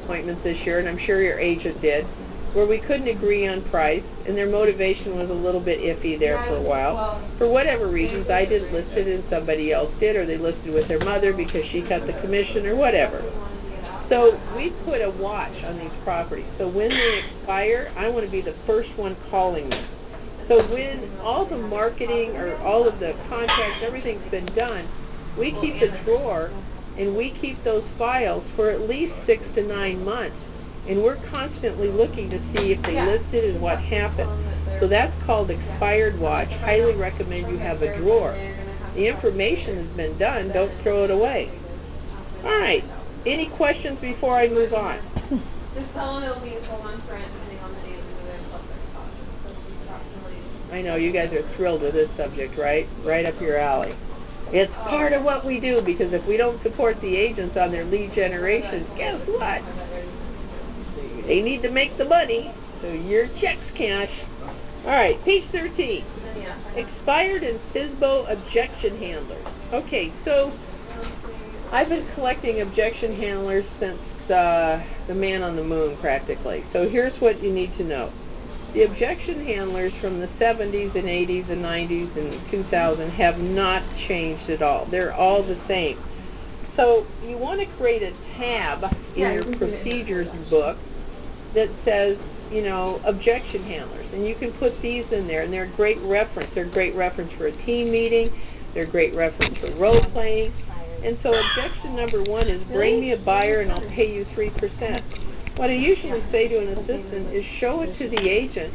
appointments this year, and I'm sure your agent did, where we couldn't agree on price, and their motivation was a little bit iffy there for a while. For whatever reasons, I didn't list it and somebody else did, or they listed with their mother because she cut the commission or whatever. So we put a watch on these properties. So when they expire, I want to be the first one calling them. So when all the marketing or all of the contracts, everything's been done, we keep the drawer and we keep those files for at least 6 to 9 months. And we're constantly looking to see if they listed and what happened. So that's called expired watch. Highly recommend you have a drawer. The information has been done. Don't throw it away. All right. Any questions before I move on? Just tell them it'll be 12 months rent depending on the day of the move-in plus their deposit. So it'll be approximately... I know you guys are thrilled with this subject, right? Right up your alley. It's part of what we do, because if we don't support the agents on their lead generation, guess what? They need to make the money, so your check's cash. All right, page 13. Expired and FSBO objection handlers. Okay, so I've been collecting objection handlers since the man on the moon, practically. So here's what you need to know. The objection handlers from the 70s and 80s and 90s and 2000 have not changed at all. They're all the same. So you want to create a tab in your procedures book that says, you know, objection handlers. And you can put these in there, and they're a great reference. They're a great reference for a team meeting. They're a great reference for role playing. And so objection number 1 is, bring me a buyer and I'll pay you 3%. What I usually say to an assistant is show it to the agent,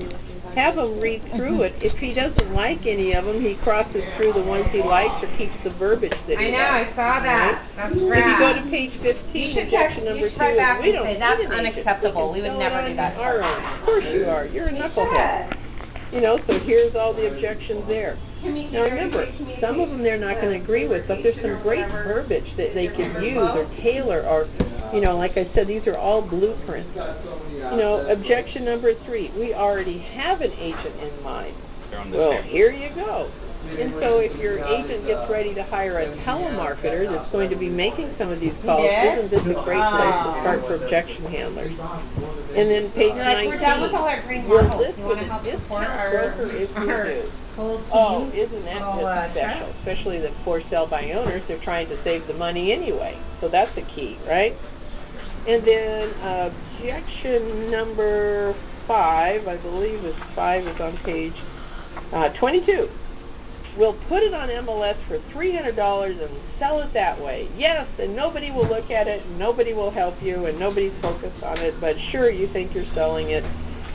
have him read through it. If he doesn't like any of them, he crosses through the ones he likes or keeps the verbiage that he I know, I saw that. Right? That's rad. If you go to page 15, objection number 2, write back we and don't say that's unacceptable. We would never do that. Our own. Of course you are. You're a knucklehead. You know, so here's all the objections there. Now remember, some of them they're not going to agree with, but there's some great verbiage that they can use or tailor, or, you know, like I said, these are all blueprints. You know, objection number 3, we already have an agent in mind. Well, here you go. And so if your agent gets ready to hire a telemarketer that's going to be making some of these calls, isn't this a great place to start for objection handlers? And then page 19, we're done with all our green we'll marbles. list You with want to a help support discount our broker if you do. whole teams? Oh, isn't that just special? Especially the for sale by owners, they're trying to save the money anyway. So that's the key, right? And then objection number 5, I believe is 5 is on page 22. We'll put it on MLS for $300 and sell it that way. Yes, and nobody will look at it, and nobody will help you, and nobody's focused on it, but sure, you think you're selling it,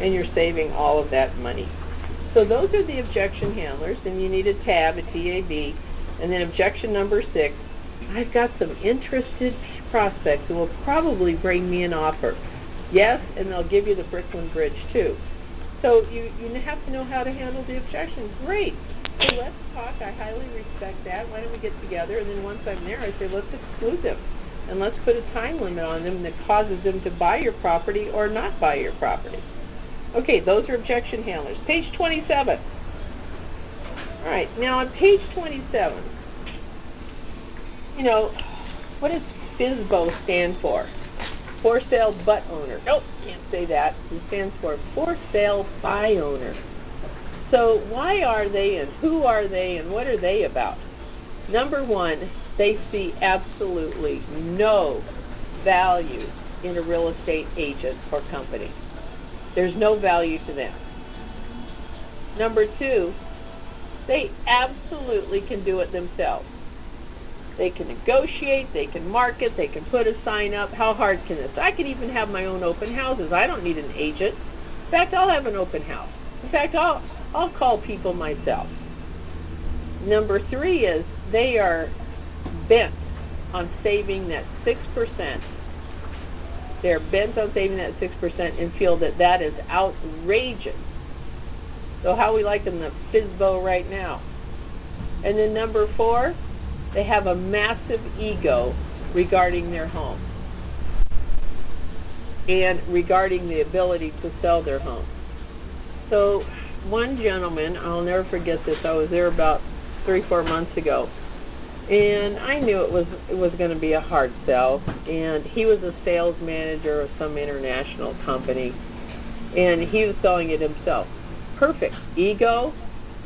and you're saving all of that money. So those are the objection handlers, and you need a tab, a TAB, and then objection number 6. I've got some interested prospects who will probably bring me an offer. Yes, and they'll give you the Brooklyn Bridge too. So you have to know how to handle the objection. Great. So let's talk. I highly respect that. Why don't we get together? And then once I'm there, I say, let's exclude them. And let's put a time limit on them that causes them to buy your property or not buy your property. Okay, those are objection handlers. Page 27. All right, now on page 27, you know, what does FSBO stand for? For sale but owner. Nope, can't say that. It stands for for sale by owner. So why are they, and who are they, and what are they about? Number 1, they see absolutely no value in a real estate agent or company. There's no value to them. Number 2, they absolutely can do it themselves. They can negotiate, they can market, they can put a sign up. How hard can this? I can even have my own open houses. I don't need an agent. In fact, I'll have an open house. In fact, I'll call people myself. Number 3 is they are bent on saving that 6%. They're bent on saving that 6% and feel that that is outrageous. So how we like them, the FSBO right now. And then number 4, they have a massive ego regarding their home and regarding the ability to sell their home. So one gentleman, I'll never forget this, I was there about 3-4 months ago, And I knew it was going to be a hard sell. And he was a sales manager of some international company, and he was selling it himself. Perfect. Ego.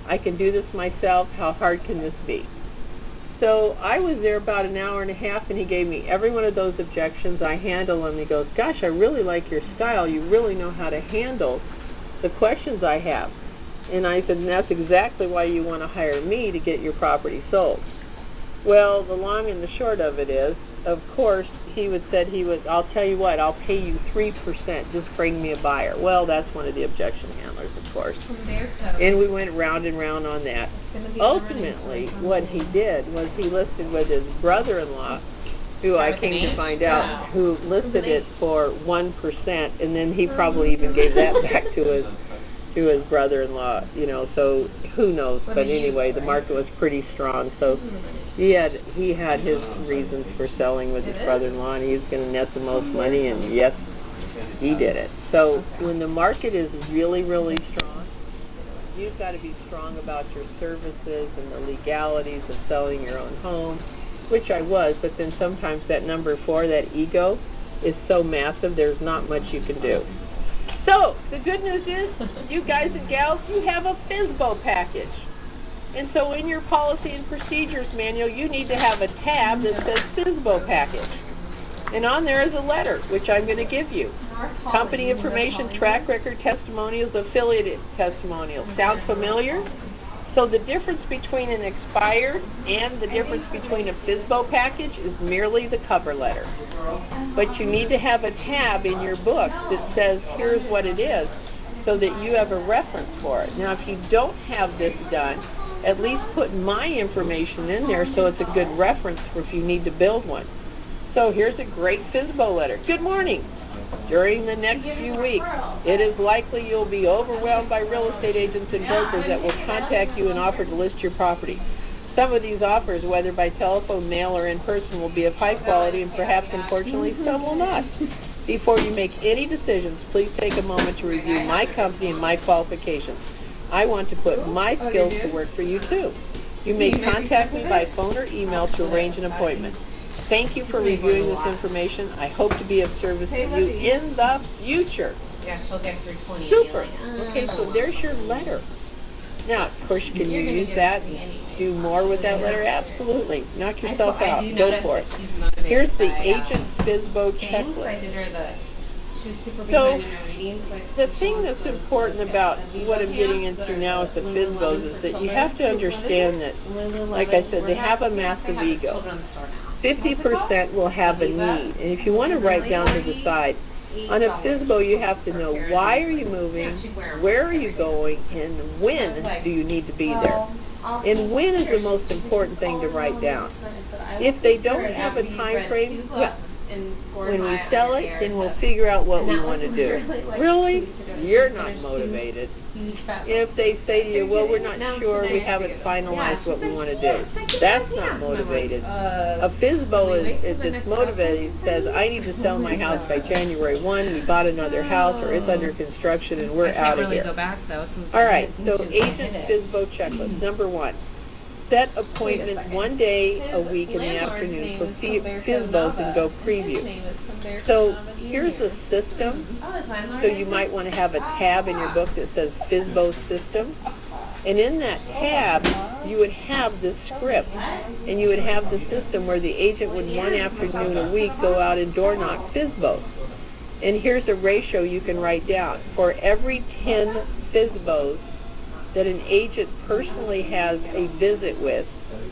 I can do this myself. How hard can this be? So I was there about an hour and a half, and he gave me every one of those objections. I handled them. He goes, gosh, I really like your style. You really know how to handle the questions I have. And I said, and that's exactly why you want to hire me to get your property sold. Well, the long and the short of it is, of course, I'll tell you what, I'll pay you 3%, just bring me a buyer. Well, that's one of the objection handlers, of course. And we went round and round on that. Ultimately, what he did was he listed with his brother-in-law, who I came to find out, who listed it for 1%, and then he probably even gave that back to his brother-in-law, so who knows. But anyway, the market was pretty strong, so he had his reasons for selling with his brother-in-law, and he was going to net the most money, and yes, he did it. So when the market is really, really strong, you've got to be strong about your services and the legalities of selling your own home, which I was, but then sometimes that number 4, that ego, is so massive, there's not much you can do. So the good news is, you guys and gals, you have a FSBO package. And so in your policy and procedures manual, you need to have a tab that says FSBO package. And on there is a letter, which I'm going to give you. Company information, track record, testimonials, affiliated testimonials. Sound familiar? So the difference between an expired and the difference between a FSBO package is merely the cover letter. But you need to have a tab in your book that says, here's what it is, so that you have a reference for it. Now, if you don't have this done, at least put my information in there so it's a good reference for if you need to build one. So here's a great FSBO letter. Good morning. During the next few weeks, it is likely you'll be overwhelmed by real estate agents and brokers that will contact you and offer to list your property. Some of these offers, whether by telephone, mail, or in person, will be of high quality, and perhaps, unfortunately, some will not. Before you make any decisions, please take a moment to review my company and my qualifications. I want to put my skills to work for you, too. You may contact me by phone or email to arrange an appointment. Thank you for reviewing this information. I hope to be of service to you in the future. Yeah, she'll get through 20. Super. Okay, so there's your letter. Now, of course, can you use that and do more with that letter? Absolutely. Knock yourself out. Go for it. Here's the agent FSBO checklist. So the thing that's important about what I'm getting into now with the FSBOs is that you have to understand that, like I said, they have a massive ego. 50% will have a need. And if you want to write down to the side, on a FSBO you have to know why are you moving, where are you going, and when do you need to be there. And when is the most important thing to write down. If they don't have a time frame, well, when we sell it, then we'll figure out what we want to do. Really? You're not motivated. If they say to you, well, we're not sure, we haven't finalized what we want to do. That's not motivated. A FSBO is it's motivated. It says, I need to sell my house by January 1. We bought another house, or it's under construction, and we're out of here. All right, so agent FSBO checklist. Number 1. Set appointment 1 day a week in the afternoon for FSBOs and go preview. So here's the system. So you might want to have a tab in your book that says FSBO system. And in that tab, you would have the script. And you would have the system where the agent would one afternoon a week go out and door knock FSBOs. And here's a ratio you can write down. For every 10 FSBOs that an agent personally has a visit with,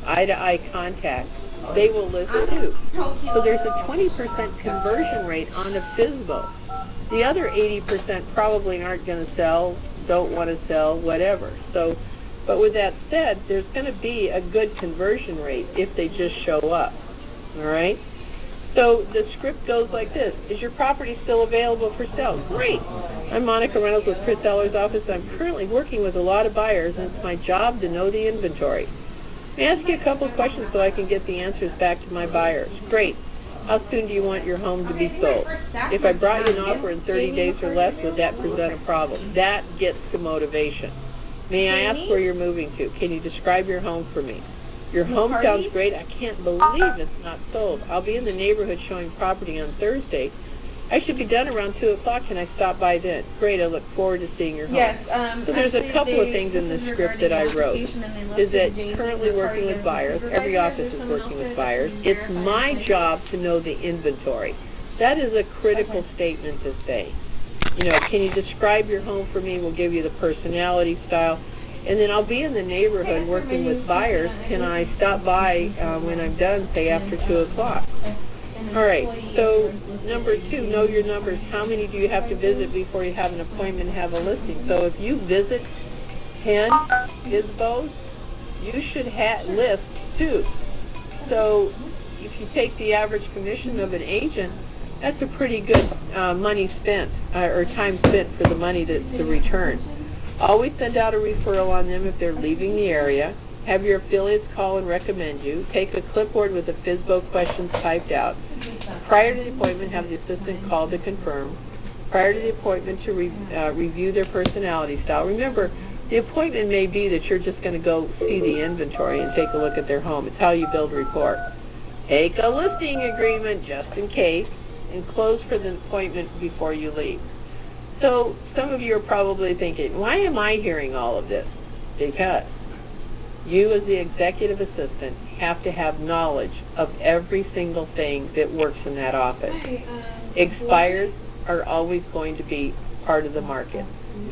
eye-to-eye contact, they will list too. So there's a 20% conversion rate on a FSBO. The other 80% probably aren't going to sell, don't want to sell, whatever. So, but with that said, there's going to be a good conversion rate if they just show up. All right? So the script goes like this. Is your property still available for sale? Great. I'm Monica Reynolds with Chris Eller's office. I'm currently working with a lot of buyers, and it's my job to know the inventory. May I ask you a couple of questions so I can get the answers back to my buyers? Great. How soon do you want your home to be sold? If I brought you an offer in 30 days or less, would that present a problem? That gets to motivation. May I ask where you're moving to? Can you describe your home for me? Your home Party? sounds great. I can't believe it's not sold. I'll be in the neighborhood showing property on Thursday. I should be done around 2 o'clock. Can I stop by then? Great. I look forward to seeing your home. Yes. So there's a couple of things in the script that I wrote. Is that currently working with buyers. Every office is working with buyers. It's my job to know the inventory. That is a critical statement to say. You know, can you describe your home for me? We'll give you the personality style. And then I'll be in the neighborhood working with buyers. Can I stop by when I'm done, say after 2 o'clock? All right, so number 2, know your numbers. How many do you have to visit before you have an appointment and have a listing? So if you visit 10 FSBOs, you should list 2. So if you take the average commission of an agent, that's a pretty good money spent or time spent for the money that's the return. Always send out a referral on them if they're leaving the area. Have your affiliates call and recommend you. Take a clipboard with the FSBO questions typed out. Prior to the appointment, have the assistant call to confirm. Prior to the appointment, to review their personality style. Remember, the appointment may be that you're just going to go see the inventory and take a look at their home. It's how you build rapport. Take a listing agreement just in case, and close for the appointment before you leave. So some of you are probably thinking, why am I hearing all of this? Because you as the executive assistant have to have knowledge of every single thing that works in that office. Expires are always going to be part of the market.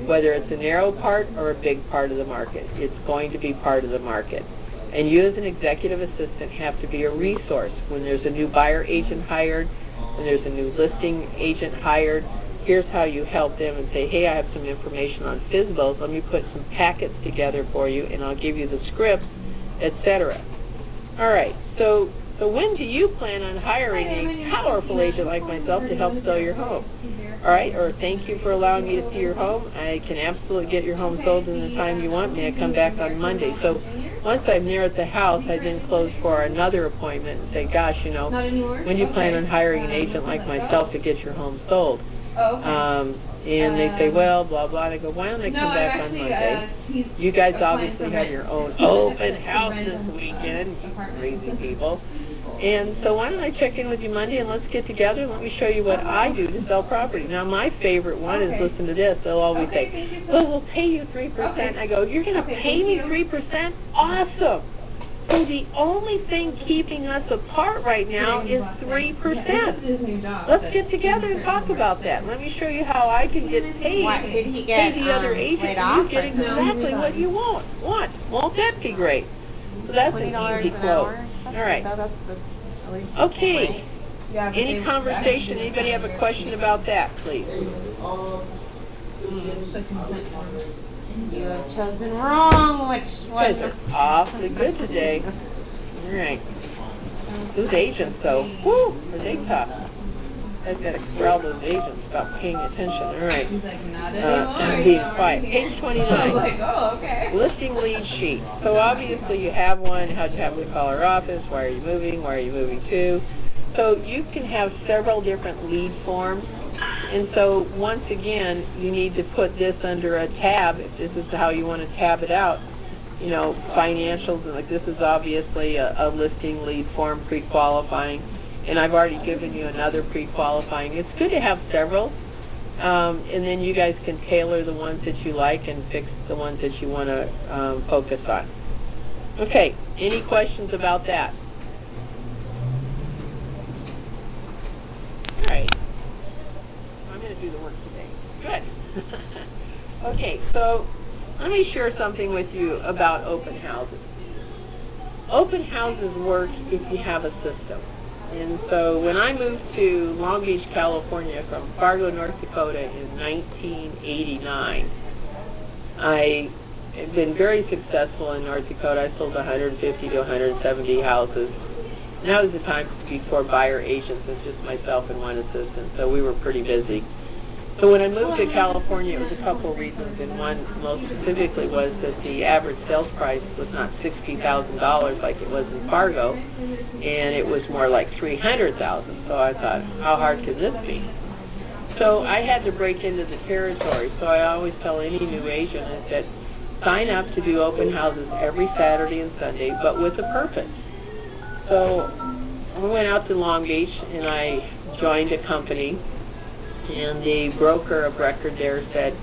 Whether it's a narrow part or a big part of the market, it's going to be part of the market. And you as an executive assistant have to be a resource when there's a new buyer agent hired, when there's a new listing agent hired. Here's how you help them and say, hey, I have some information on FSBOs. Let me put some packets together for you, and I'll give you the script, etc. All right, so when do you plan on hiring a powerful agent like myself to help sell your home? All right, or thank you for allowing me to see your home. I can absolutely get your home sold in the time you want me. I come back on Monday. So once I'm near at the house, I then close for another appointment and say, gosh, you know, when do you plan on hiring an agent like myself to get your home sold? Oh, okay. And they say, well, blah, blah. And I go, why don't I come back on Monday? You guys obviously have your own open house this weekend, you crazy people. And so why don't I check in with you Monday and let's get together and let me show you what I do to sell property. Now, my favorite one is, listen to this. They'll always say, well, we'll pay you 3%. I go, you're going to pay me 3%? Awesome. So the only thing keeping us apart right now is 3%. Let's get together and talk about that. Let me show you how I can get paid. What, did he get pay the other agent, and you get exactly what you want. Won't that be great? So that's an easy close. All right. Okay. Any conversation? Anybody have a question about that, please? You have chosen wrong. Which one? You guys are awfully good today. All right. Those agents, though, whoo, are they tough? I've got to corral those agents about paying attention. All right. He's like, not anymore. And being quiet. Page 29. I was like, oh, okay. Listing lead sheet. So obviously you have one. How'd you happen to call our office? Why are you moving? Where are you moving to? So you can have several different lead forms. And so once again, you need to put this under a tab if this is how you want to tab it out. You know, financials, and like this is obviously a listing lead form, pre-qualifying. And I've already given you another pre-qualifying. It's good to have several. And then you guys can tailor the ones that you like and fix the ones that you want to focus on. Okay, any questions about that? All right. I'm going to do the work today. Good. Okay, so let me share something with you about open houses. Open houses work if you have a system. And so when I moved to Long Beach, California from Fargo, North Dakota in 1989, I have been very successful in North Dakota. I sold 150 to 170 houses. And that was the time before buyer agents and just myself and one assistant, so we were pretty busy. So when I moved to California, it was a couple of reasons, and one most specifically was that the average sales price was not $60,000 like it was in Fargo, and it was more like $300,000. So I thought, how hard can this be? So I had to break into the territory. So I always tell any new agent is that sign up to do open houses every Saturday and Sunday, but with a purpose. So I went out to Long Beach and I joined a company, and the broker of record there said,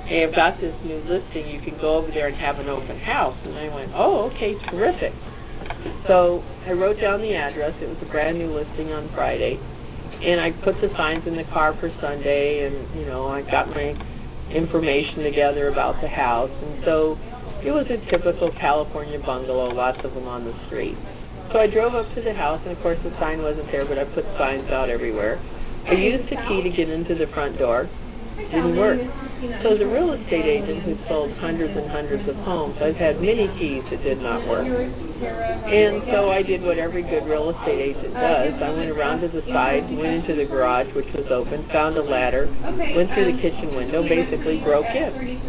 hey, I've got this new listing, you can go over there and have an open house. And I went, oh, okay, terrific. So I wrote down the address. It was a brand new listing on Friday. And I put the signs in the car for Sunday, and, you know, I got my information together about the house. And so it was a typical California bungalow, lots of them on the street. So I drove up to the house, and of course the sign wasn't there, but I put signs out everywhere. I used the key to get into the front door. Didn't work. So as a real estate agent who sold hundreds and hundreds of homes, I've had many keys that did not work. And so I did what every good real estate agent does. I went around to the side, went into the garage, which was open, found a ladder, went through the kitchen window, basically broke in.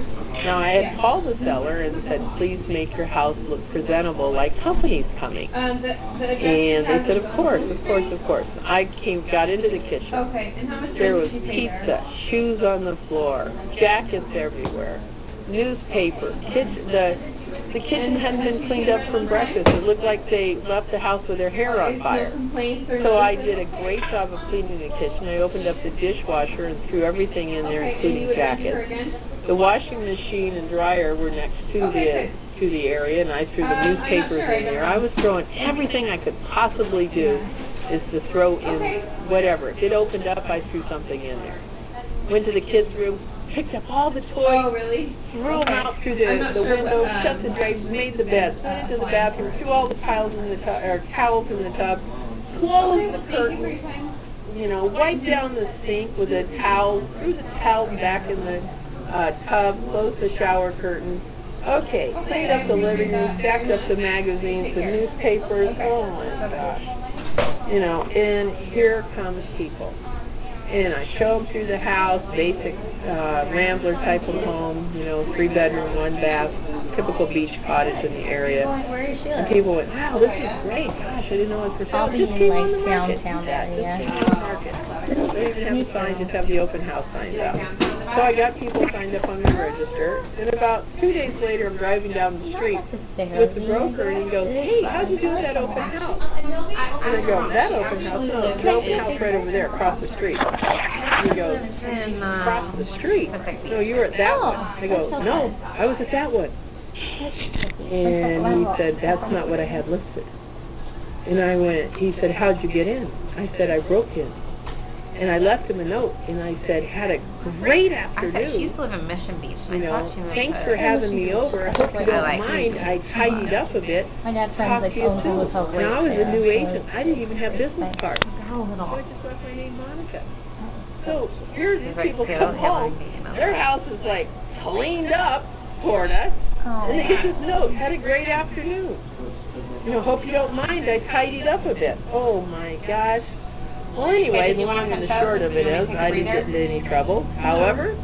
Now I had called the seller and said, please make your house look presentable like company's coming. And they said, of course, of course, of course. I got into the kitchen. There was pizza, shoes on the floor, jackets everywhere, newspaper, the kitchen hadn't been cleaned up from breakfast. It looked like they left the house with their hair on fire. So I did a great job of cleaning the kitchen. I opened up the dishwasher and threw everything in there, including jackets. The washing machine and dryer were next to the area, and I threw the newspapers in there. I was throwing everything I could possibly do is to throw in whatever. If it opened up, I threw something in there. Went to the kids' room, picked up all the toys, threw them out through the window, shut the drapes, made the bed, went into the bathroom, threw all the towels in the tub, closed the curtains, you know, wiped down the sink with a towel, threw the towel back in the tub, closed the shower curtain. Okay, cleaned up the living room, stacked up the magazines, the newspapers. Oh my gosh. You know, and here comes people. And I show them through the house, basic Rambler type of home, you know, 3-bedroom, 1-bath, typical beach cottage in the area. And people went, wow, this is great. Gosh, I didn't know it was for sale. I'll be in like downtown area. Just came on the market. They don't even have the sign, just have the open house signs out. So I got people signed up on my register, and about 2 days later I'm driving down the street with the broker, and he goes, hey, how'd you do that open house? And I go, that open house? No, it's the open house right over there across the street. And he goes, across the street? No, you were at that one. I go, no, I was at that one. And he said, that's not what I had listed. And I went, he said, how'd you get in? I said, I broke in. And I left him a note, and I said, had a great afternoon. I thought she used to live in Mission Beach, and you I know, thought she moved thanks to for having me over. I hope you don't like mind. I tidied up a bit. My dad friends like owns a hotel right Now I was there. a new agent. I didn't even have business cards. How little? So I just left my name, Monica. So here these Like, people they come don't have home. my name on Their it. house is like cleaned up toward us. And they get this note, had a great afternoon. You know, hope you don't mind. I tidied up a bit. Oh my gosh. Well, anyway, the long and the short of it is, I didn't get into any trouble. However,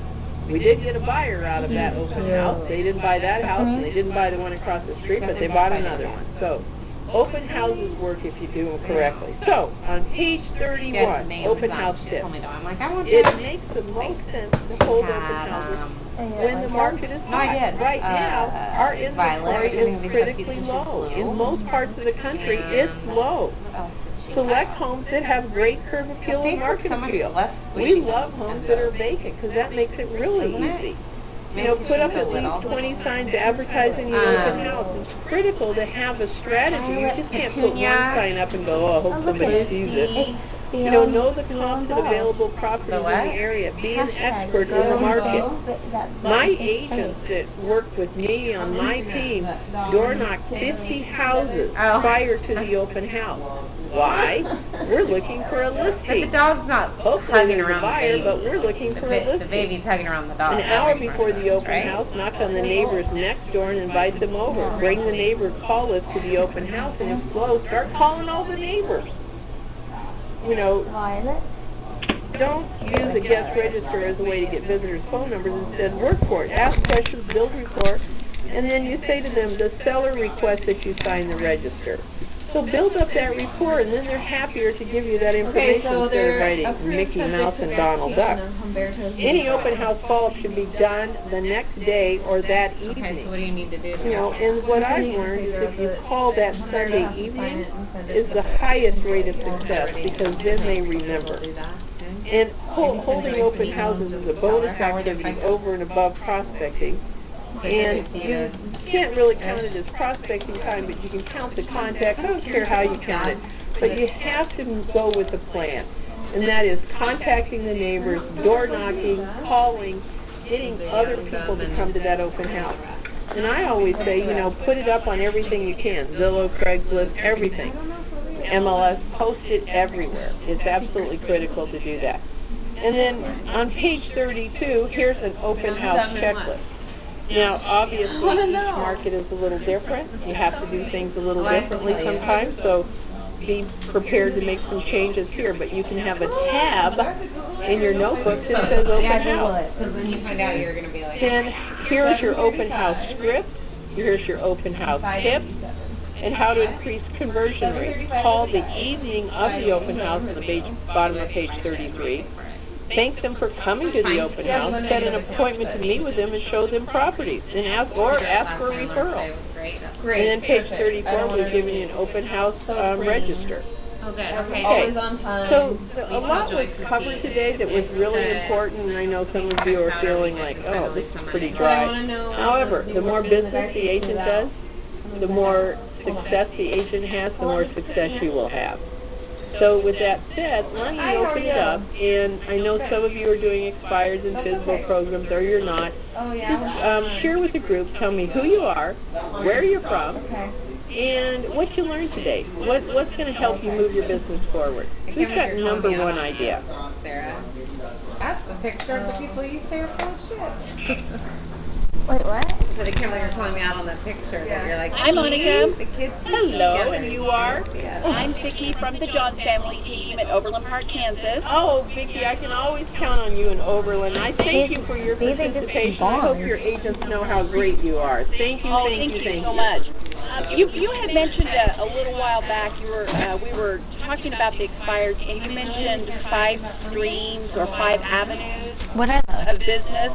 we did get a buyer out of that open house. They didn't buy that house, and they didn't buy the one across the street, but they bought another one. So, open houses work if you do them correctly. So, on page 31, open house tips. I'm like, I want It that. makes the most sense to hold open houses when the market is hot. No, I did. Right now, our inventory is critically low. In most parts of the country, it's low. Select homes that have great curb appeal and market appeal. We love homes that are vacant because that makes it really easy. You know, put up at least 20 signs advertising the open house. It's critical to have a strategy. You just can't put one sign up and go, oh, I hope somebody sees it. You know the cost of available properties in the area. Be an expert in the market. My agents that work with me on my team door knocked 50 houses prior to the open house. Why? We're looking for a listing. But the dog's not hugging around the baby. But we're looking for a listing. The baby's hugging around the dog. An hour before the open house, knock on the neighbor's next door and invite them over. Bring the neighbor's call list to the open house, and if slow, start calling all the neighbors. You know, don't use a guest register as a way to get visitors' phone numbers. Instead, work for it. Ask questions, build reports, and then you say to them, the seller requests that you sign the register. So build up that rapport, and then they're happier to give you that information Okay, so instead of they're writing approved Mickey subject Mouse to and Donald Duck. verification of Humberto's Any open house follow-up should be done the next day or that Okay, so evening. what do you need to do? You know, and what I've learned is if you call that Sunday evening is the highest rate of success because then they remember. Do that soon. And holding open houses is a bonus activity over and above prospecting. And you can't really count it as prospecting time, but you can count the contacts. I don't care how you count it. But you have to go with the plan. And that is contacting the neighbors, door knocking, calling, getting other people to come to that open house. And I always say, you know, put it up on everything you can. Zillow, Craigslist, everything. MLS, post it everywhere. It's absolutely critical to do that. And then on page 32, here's an open house checklist. Now, obviously, each market is a little different. You have to do things a little differently sometimes, so be prepared to make some changes here. But you can have a tab in your notebook that says open house. Because when you find out, you're going to be like... And here's your open house script. Here's your open house tips. And how to increase conversion rate. Call the evening of the open house on the bottom of page 33. Thank them for coming to the open house. Set an appointment to meet with them and show them properties. And ask for a referral. And then page 34, we're giving you an open house register. Oh, good. Okay. Always on time. So a lot was covered today that was really important, and I know some of you are feeling like, oh, this is pretty dry. However, the more business the agent does, the more success the agent has, the more success you will have. So with that said, let me open it up, and I know some of you are doing expires and FSBO programs, or you're not. Just share with the group, tell me who you are, where you're from, and what you learned today. What's going to help you move your business forward? Who's got number one idea? Sarah. That's the picture of the people you say are full of shit. Wait, what? So the camera, you're calling me out on that picture that you're like, I'm Monica. The kids Hello, and you are? I'm Vicki from the John family team at Overland Park, Kansas. Oh, Vicki, I can always count on you in Overland. I thank you for your participation. I hope your agents know how great you are. Thank you, Oh, thank you so much. You had mentioned a little while back, we were talking about the expires, and you mentioned 5 streams or 5 avenues What are those? of business,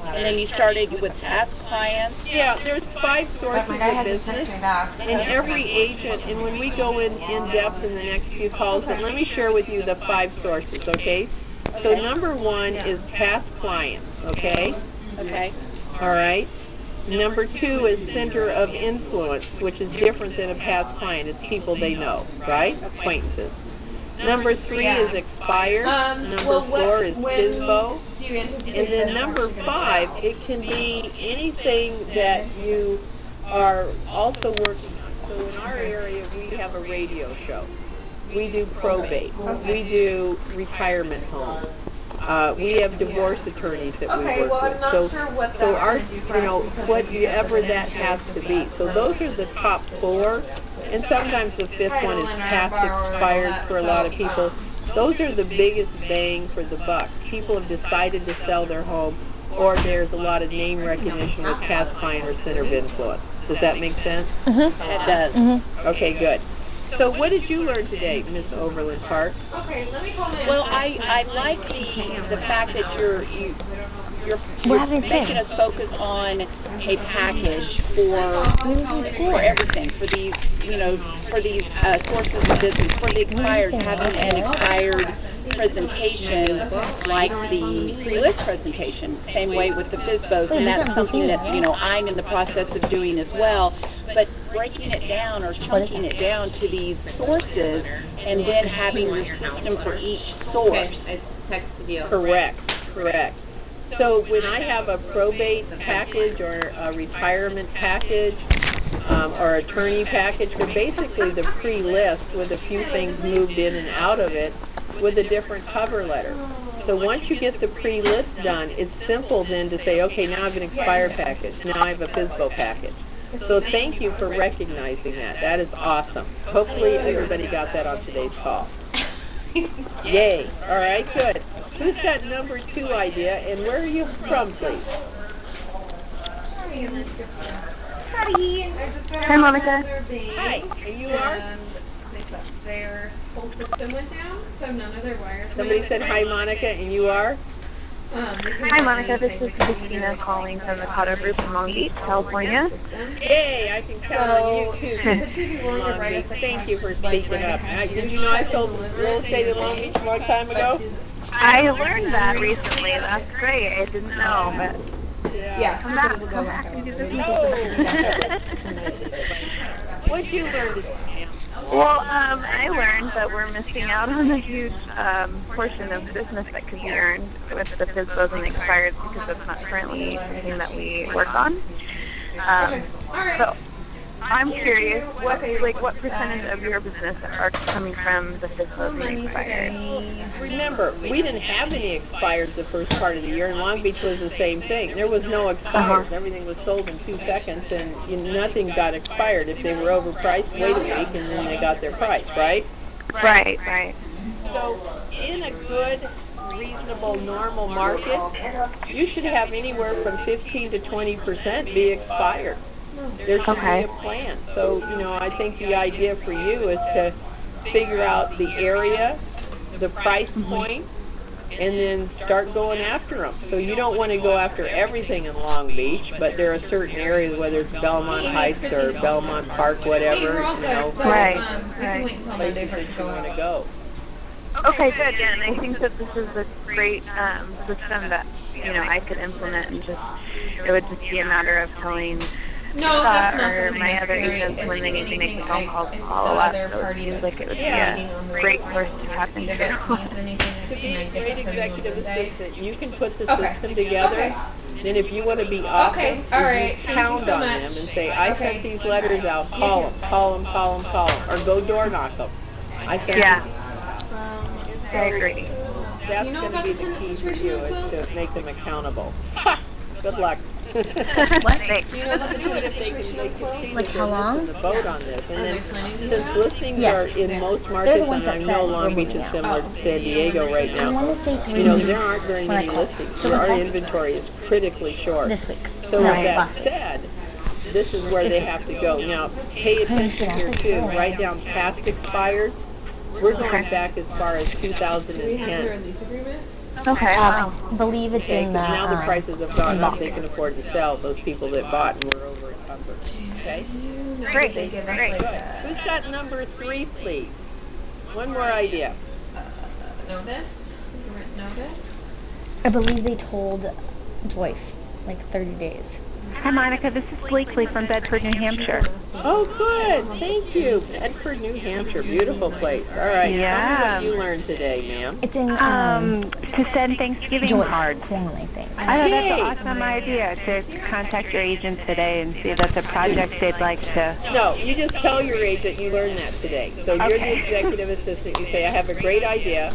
and then you started with past clients. Yeah, there's 5 sources of business, and every agent, and when we go in depth in the next few calls, but let me share with you the 5 sources, okay? So number 1 is past clients, okay? Okay. All right. Number 2 is center of influence, which is different than a past client. It's people they know, right? Acquaintances. Number 3 is expired. Number 4 is FSBO. And then number 5, it can be anything that you are also working on. So in our area, we have a radio show. We do probate. We do retirement homes. We have divorce attorneys that we work with. I'm not sure what so that our, would do for you know, us. whatever that has to be. So those are the top 4, and sometimes the 5th one is past expired for a lot of people. Those are the biggest bang for the buck. People have decided to sell their home, or there's a lot of name recognition with past client or center of influence. Does that make sense? It does. Okay, good. So what did you learn today, Miss Overland Park? Okay, let me call my Well, I like the fact that you're making us focus on a package for everything, for these, for these sources of business, for the expired, having an expired presentation like the pre-list presentation, same way with the FSBOs, and that's something that, I'm in the process of doing as well, but breaking it down or chunking it down to these sources and then having the system for each source. Okay, I texted you. Correct. So when I have a probate package or a retirement package or attorney package, they're basically the pre-list with a few things moved in and out of it with a different cover letter. So once you get the pre-list done, it's simple then to say, okay, now I have an expired package. Now I have a FSBO package. So thank you for recognizing that. That is awesome. Hopefully everybody got that on today's call. Yay. All right, good. Who's got number 2 idea, and where are you from, please? Hi, Monica. Hi, and you are? that their whole system went down, so none of their wires. Somebody said hi, Monica, and you are? Hi, Monica. This is Christina calling from the Cotto Group in Long Beach, California. Yay, I can count on you too. Long Beach. Thank you for speaking up. Did you know I sold real estate in Long Beach a long time ago? I learned that recently. That's great. I didn't know, but yeah. come back and do business. What'd you learn today? Well, I learned that we're missing out on a huge portion of business that could be earned with the FSBOs and expired because that's not currently something that we work on. So I'm curious, what percentage of your business are coming from the FSBOs and expired? Remember, we didn't have any expireds the first part of the year, and Long Beach was the same thing. There was no expireds. Everything was sold in 2 seconds, and nothing got expired. If they were overpriced, wait a week, and then they got their price, right? Right. So in a good, reasonable, normal market, you should have anywhere from 15 to 20% be expired. There should be a plan. So, I think the idea for you is to figure out the area, the price point, and then start going after them. So you don't want to go after everything in Long Beach, but there are certain areas, whether it's Belmont Heights or Belmont Park, whatever, places that you want to go. Okay, good. Yeah, and I think that this is a great system that I could implement, and it would just be a matter of telling or my other agents when they need to make phone calls and follow up. So it seems like it would be a great course to tap into. To be a great executive assistant, you can put the system together. Then if you want to be awesome, you pound on them and say, I sent these letters out, call them, or go door knock them. I sent them. I agree. That's going to be the key for you, is to make them accountable. Good luck. Do you know about the tenant situation on Quill? Like how long? The vote on this. And then, since listings are in most markets, and I know Long Beach is similar to San Diego right now, there aren't very many listings. Our inventory is critically short. This week. So with that said, this is where they have to go. Now, pay attention here too. Write down past expired. We're going back as far as 2010. Okay. I believe it's in the now the prices have gone up. They can afford to sell, those people that bought and were over encumbered. Okay? Great. Good. Who's got number 3, please? One more idea. Notice? I believe they told Joyce, like 30 days. Hi, Monica. This is Blakely from Bedford, New Hampshire. Oh, good. Thank you. Bedford, New Hampshire. Beautiful place. All right. Yeah. Tell me what you learned today, ma'am. It's in to send Thanksgiving Joyce cards. Corn, I think. I know that's an awesome idea to contact your agent today and see if that's a project they'd like to. No, you just tell your agent you learned that today. So you're the executive assistant. You say, I have a great idea.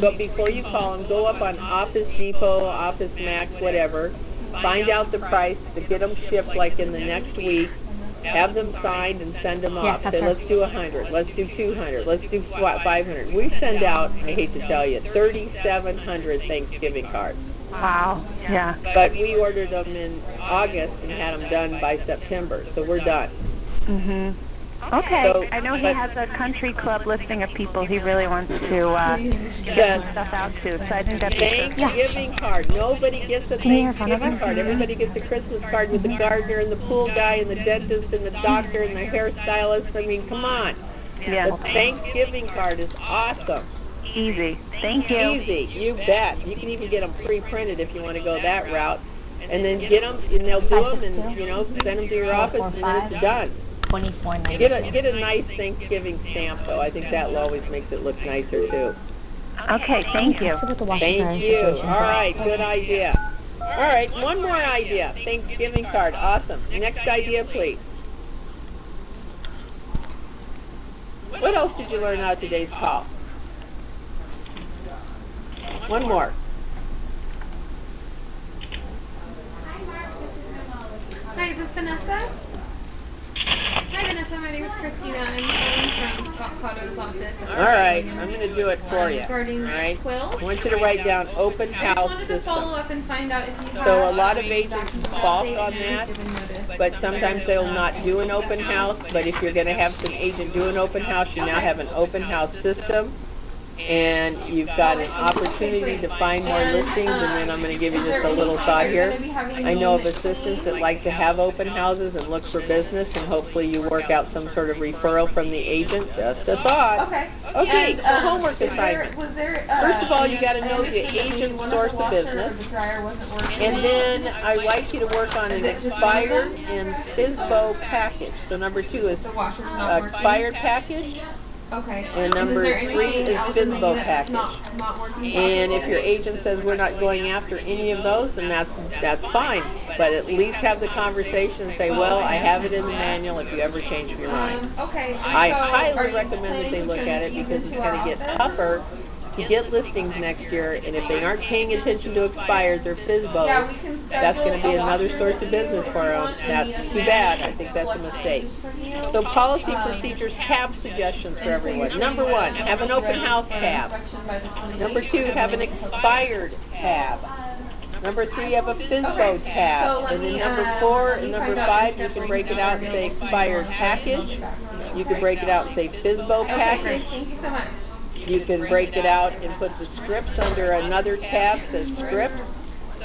But before you call them, go up on Office Depot, Office Max, whatever. Find out the price to get them shipped like in the next week. Have them signed and send them off. Say, let's do 100. Let's do 200. Let's do 500. We send out, I hate to tell you, 3,700 Thanksgiving cards. Wow. Yeah. But we ordered them in August and had them done by September. So we're done. Okay. So, I know he has a country club listing of people he really wants to get stuff out to. So I think that's Thanksgiving card. Nobody gets a Thanksgiving card. Everybody gets a Christmas card with the gardener and the pool guy and the dentist and the doctor and the hairstylist. I mean, come on. Yeah. The Thanksgiving card is awesome. Easy. Thank you. Easy. You bet. You can even get them pre-printed if you want to go that route. And then get them, and they'll do them, and, send them to your office, and then it's done. Get a nice Thanksgiving stamp, though. I think that always makes it look nicer, too. Okay, thank you. Thank you. All right, good idea. All right, one more idea. Thanksgiving card. Awesome. Next idea, please. What else did you learn out of today's call? One more. Hi, is this Vanessa? Hi, Vanessa. My name is Christina. I'm calling from Scott Cotto's office. All right, I'm going to do it for you. Regarding all right? Quill. I want you to write down open I house just wanted system. to follow up and find out if you have So a lot of agents balk on that, but sometimes they'll not do an open house. But if you're going to have some agent do an open house, you now have an open house system. And you've got an opportunity to find more listings, and then I'm going to give you just a little thought here. I know of assistants that like to have open houses and look for business, and hopefully you work out some sort of referral from the agent. Just a thought. Okay. Okay, And, so homework assignment. First of all, you got to know the agent's source of business, and then I'd like you to work on an expired and FSBO package. So number 2 is expired package. Okay. And number 3 is FSBO package. And if your agent says we're not going after any of those, then that's fine. But at least have the conversation and say, well, I have it in the manual if you ever change your mind. Okay. I highly recommend that they look at it because it's going to get tougher to get listings next year, and if they aren't paying attention to expireds or FSBOs, that's going to be another source of business for them. That's too bad. I think that's a mistake. So policy procedures tab suggestions for everyone. Number 1, have an open house tab. Number 2, have an expired tab. Number 3, have a FSBO tab. And then number 4 and number 5, you can break it out and say expired package. You can break it out and say FSBO package. Thank you so much. You can break it out and put the scripts under another tab that says script.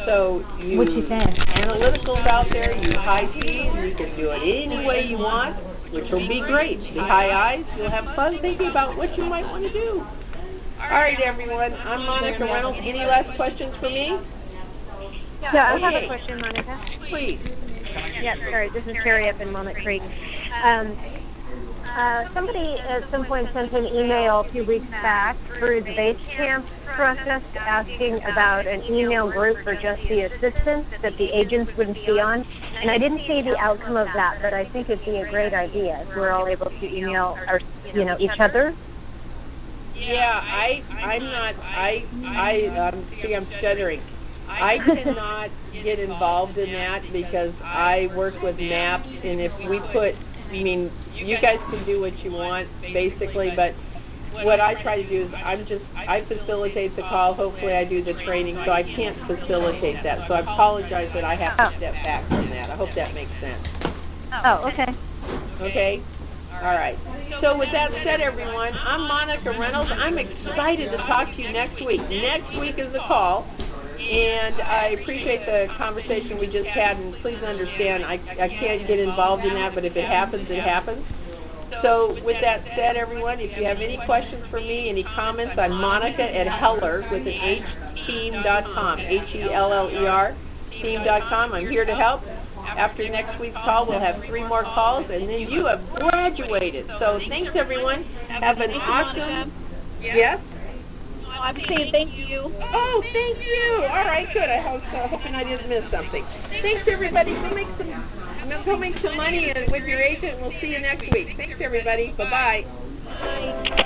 So you analyticals out there, you high speed, and you can do it any way you want, which will be great. The high eyes, you'll have fun thinking about what you might want to do. All right, everyone. I'm Monica Reynolds. Any last questions for me? Yeah, I have a question, Monica. Please. Yeah, sorry. This is Terry up in Walnut Creek. Somebody at some point sent an email a few weeks back through the base camp process asking about an email group for just the assistants that the agents wouldn't be on. And I didn't see the outcome of that, but I think it'd be a great idea if we're all able to email our, each other. Yeah, see, I'm stuttering. I cannot get involved in that because I work with maps, and if we put, you guys can do what you want, basically, but what I try to do is I facilitate the call. Hopefully I do the training, so I can't facilitate that. So I apologize that I have to step back from that. I hope that makes sense. Oh, okay. Okay? All right. So with that said, everyone, I'm Monica Reynolds. I'm excited to talk to you next week. Next week is the call. And I appreciate the conversation we just had, and please understand I can't get involved in that, but if it happens, it happens. So with that said, everyone, if you have any questions for me, any comments, I'm Monica at Heller with an H, team.com, H-E-L-L-E-R, team.com. I'm here to help. After next week's call, we'll have 3 more calls, and then you have graduated. So thanks, everyone. Have an awesome... Yes? I'm saying thank you. Oh, thank you. All right, good. I was hoping I didn't miss something. Thanks, everybody. Go make some money with your agent. We'll see you next week. Thanks, everybody. Bye-bye. Bye.